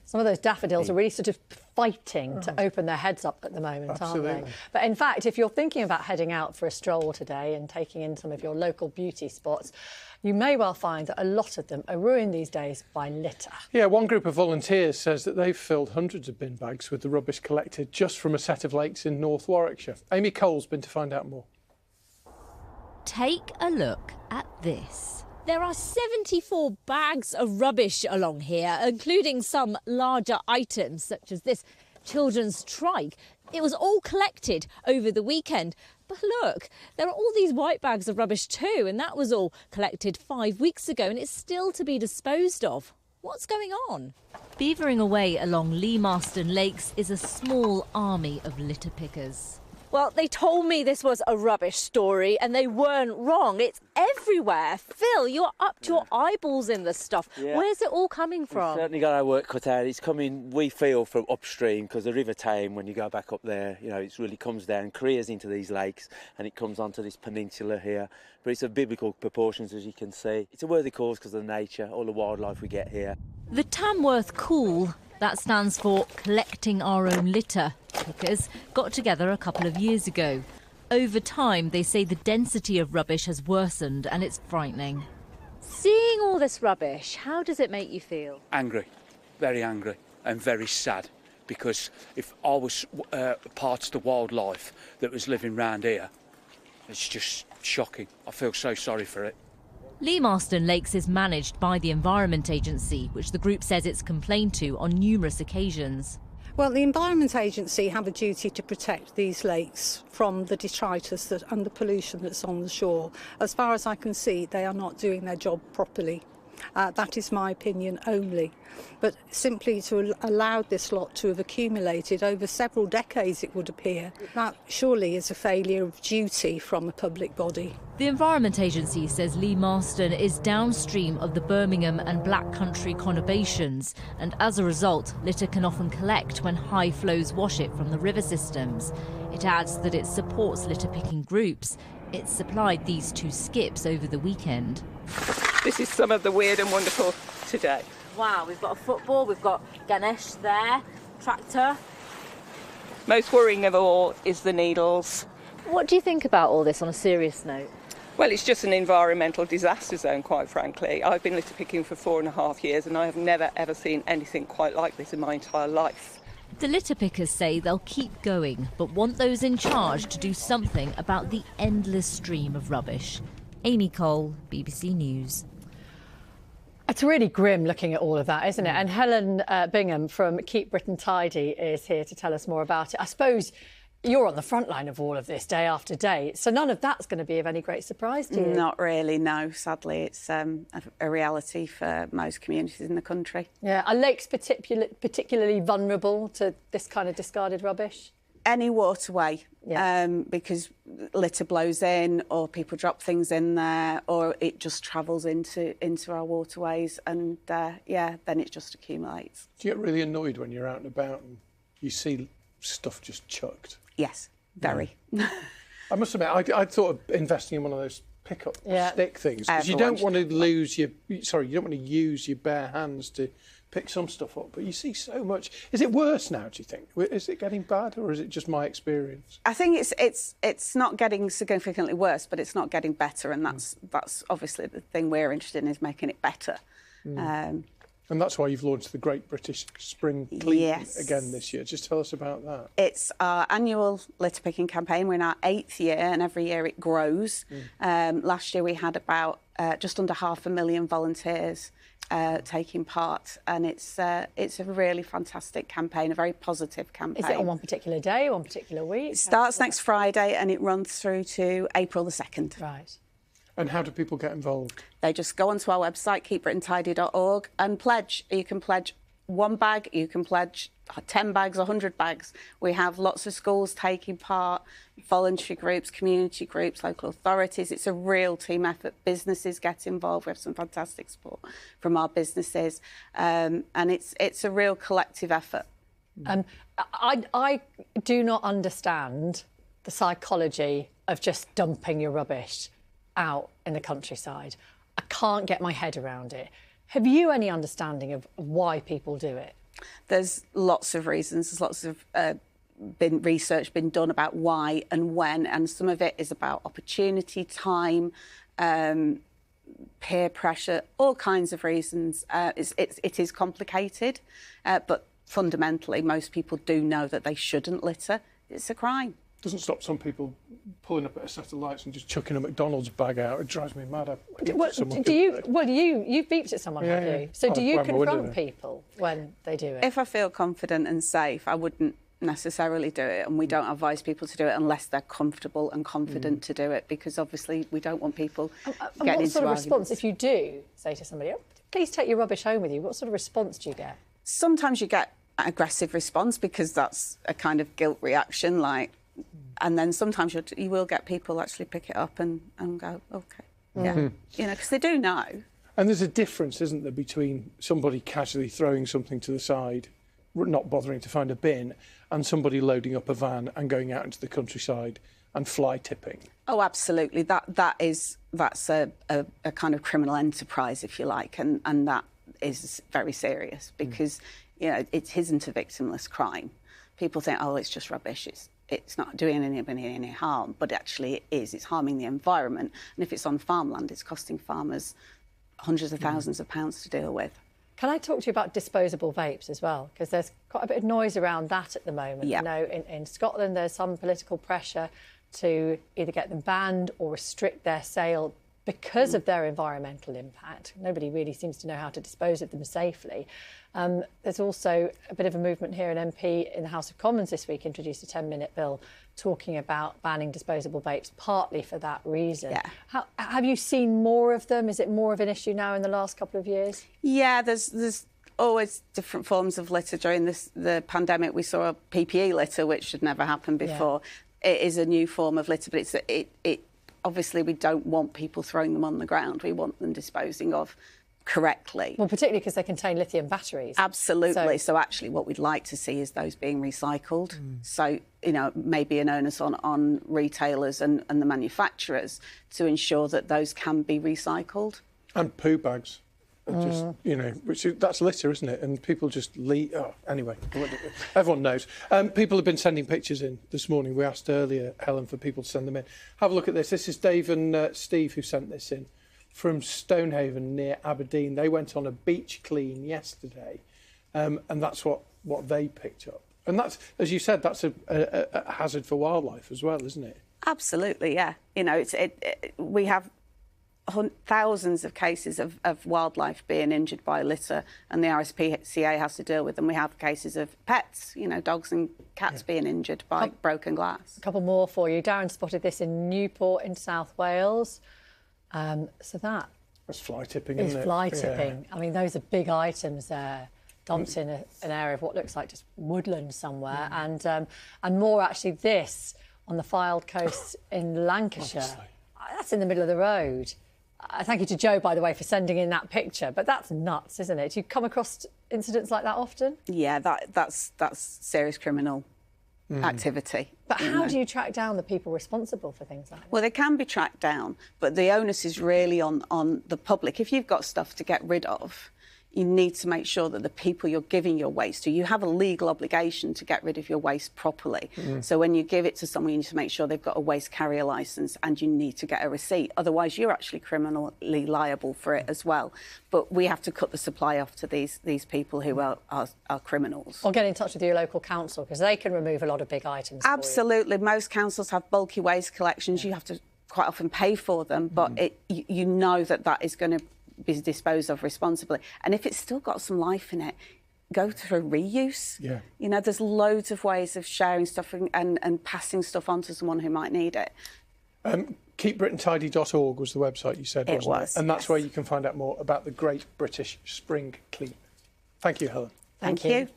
Some of those daffodils are really sort of fighting to open their heads up at the moment, aren't they? But in fact, if you're thinking about heading out for a stroll today and taking in some of your local beauty spots, you may well find that a lot of them are ruined these days by litter. Yeah, one group of volunteers says that they've filled hundreds of bin bags with the rubbish collected just from a set of lakes in North Warwickshire. Amy Cole's been to find out more. Take a look at this. There are 74 bags of rubbish along here, including some larger items such as this children's trike. It was all collected over the weekend. But look, there are all these white bags of rubbish too, and that was all collected 5 weeks ago and it's still to be disposed of. What's going on? Beavering away along Lee Marston Lakes is a small army of litter pickers. Well, they told me this was a rubbish story and they weren't wrong. It's everywhere. Phil, you're up to your eyeballs in this stuff. Yeah. Where's it all coming from? We've certainly got our work cut out. It's coming, we feel, from upstream because the River Tame, when you go back up there, you know, it really comes down, careers into these lakes and it comes onto this peninsula here. But it's of biblical proportions, as you can see. It's a worthy cause because of the nature, all the wildlife we get here. The Tamworth Cool, that stands for Collecting Our Own Litter, pickers got together a couple of years ago. Over time, they say the density of rubbish has worsened and it's frightening. Seeing all this rubbish, how does it make you feel? Angry, very angry and very sad, because if I was part of the wildlife that was living round here, it's just shocking. I feel so sorry for it. Lee Marston Lakes is managed by the Environment Agency, which the group says it's complained to on numerous occasions. Well, the Environment Agency have a duty to protect these lakes from the detritus and the pollution that's on the shore. As far as I can see, they are not doing their job properly. That is my opinion only. But simply to allow this lot to have accumulated over several decades, it would appear, that surely is a failure of duty from a public body. The Environment Agency says Lee Marston is downstream of the Birmingham and Black Country conurbations, and as a result, litter can often collect when high flows wash it from the river systems. It adds that it supports litter-picking groups. It supplied these two skips over the weekend. This is some of the weird and wonderful today. Wow, we've got a football, we've got Ganesh there, tractor. Most worrying of all is the needles. What do you think about all this on a serious note? Well, it's just an environmental disaster zone, quite frankly. I've been litter picking for 4.5 years and I have never ever seen anything quite like this in my entire life. The litter pickers say they'll keep going, but want those in charge to do something about the endless stream of rubbish. Amy Cole, BBC News. It's really grim looking at all of that, isn't it? And Helen Bingham from Keep Britain Tidy is here to tell us more about it. I suppose you're on the front line of all of this day after day, so none of that's going to be of any great surprise to you. Not really, no. Sadly, it's a reality for most communities in the country. Yeah, are lakes particularly vulnerable to this kind of discarded rubbish? Any waterway, because litter blows in or people drop things in there or it just travels into our waterways and, then it just accumulates. Do you get really annoyed when you're out and about and you see stuff just chucked? Yes, very. Yeah. I must admit, I thought of investing in one of those pick-up stick things because you don't want to use your bare hands to pick some stuff up, but you see so much. Is it worse now, do you think? Is it getting bad or is it just my experience? I think it's not getting significantly worse, but it's not getting better, and that's obviously the thing we're interested in, is making it better. And that's why you've launched the Great British Spring Clean again this year. Just tell us about that. It's our annual litter picking campaign. We're in our 8th year and every year it grows. Last year we had about just under 500,000 volunteers taking part, and it's a really fantastic campaign, a very positive campaign. Is it on one particular day, one particular week? It starts next Friday and it runs through to April the 2nd. Right. And how do people get involved? They just go onto our website, keepbritaintidy.org, and pledge. You can pledge 1 bag, you can pledge 10 bags, 100 bags. We have lots of schools taking part, voluntary groups, community groups, local authorities. It's a real team effort. Businesses get involved. We have some fantastic support from our businesses. And it's a real collective effort. I do not understand the psychology of just dumping your rubbish out in the countryside. I can't get my head around it. Have you any understanding of why people do it? There's lots of reasons. There's lots of research been done about why and when, and some of it is about opportunity, time, peer pressure, all kinds of reasons. It is complicated, but fundamentally, most people do know that they shouldn't litter. It's a crime. Doesn't stop some people pulling up at a set of lights and just chucking a McDonald's bag out. It drives me mad. You've beeped at someone, have you? So do you confront people when they do it? If I feel confident and safe, I wouldn't necessarily do it, and we don't advise people to do it unless they're comfortable and confident to do it, because obviously we don't want people getting into what sort of arguments. response, if you do say to somebody, oh, please take your rubbish home with you, what sort of response do you get? Sometimes you get an aggressive response because that's a kind of guilt reaction, like, and then sometimes you will get people actually pick it up and go, OK, yeah, you know, because they do know. And there's a difference, isn't there, between somebody casually throwing something to the side, not bothering to find a bin, and somebody loading up a van and going out into the countryside and fly tipping. Oh, absolutely. That's a kind of criminal enterprise, if you like, and that is very serious because you know it isn't a victimless crime. People think, oh, it's just rubbish. It's not doing anybody any harm, but actually it is. It's harming the environment, and if it's on farmland, it's costing farmers hundreds of thousands of pounds to deal with. Can I talk to you about disposable vapes as well? Because there's quite a bit of noise around that at the moment. Yeah. You know, in Scotland, there's some political pressure to either get them banned or restrict their sale because of their environmental impact. Nobody really seems to know how to dispose of them safely. There's also a bit of a movement here. An MP in the House of Commons this week introduced a 10-minute bill talking about banning disposable vapes, partly for that reason. Yeah. Have you seen more of them? Is it more of an issue now in the last couple of years? Yeah, there's always different forms of litter. During the pandemic, we saw a PPE litter, which had never happened before. Yeah. It is a new form of litter, but it obviously we don't want people throwing them on the ground. We want them disposing of correctly. Well, particularly because they contain lithium batteries. Absolutely. So actually what we'd like to see is those being recycled. So, you know, maybe an onus on retailers and the manufacturers to ensure that those can be recycled. And poo bags. Just, you know, that's litter, isn't it? And people just leave. Oh, anyway, everyone knows. People have been sending pictures in this morning. We asked earlier, Helen, for people to send them in. Have a look at this. This is Dave and Steve who sent this in from Stonehaven near Aberdeen. They went on a beach clean yesterday, and that's what they picked up. And that's, as you said, that's a hazard for wildlife as well, isn't it? Absolutely, yeah. You know, we have thousands of cases of wildlife being injured by litter, and the RSPCA has to deal with them. We have cases of pets, you know, dogs and cats being injured by broken glass. A couple more for you. Darren spotted this in Newport in South Wales. So that's fly tipping, isn't it? Fly tipping. Yeah. I mean, those are big items there, dumped in an area of what looks like just woodland somewhere, and more actually this on the Fylde coast in Lancashire. That's in the middle of the road. Thank you to Joe, by the way, for sending in that picture. But that's nuts, isn't it? Do you come across incidents like that often? Yeah, that's serious criminal activity. But how do you track down the people responsible for things like that? Well, they can be tracked down, but the onus is really on the public. If you've got stuff to get rid of, you need to make sure that the people you're giving your waste to, you have a legal obligation to get rid of your waste properly. So when you give it to someone, you need to make sure they've got a waste carrier licence and you need to get a receipt. Otherwise, you're actually criminally liable for it as well. But we have to cut the supply off to these people who are criminals. Or get in touch with your local council, because they can remove a lot of big items. Absolutely. Most councils have bulky waste collections. You have to quite often pay for them, but you know that is going to be disposed of responsibly. And if it's still got some life in it, go through reuse. Yeah. You know, there's loads of ways of sharing stuff and passing stuff on to someone who might need it. KeepBritainTidy.org was the website you said, wasn't it? Was. And that's where you can find out more about the Great British Spring Clean. Thank you, Helen. Thank you.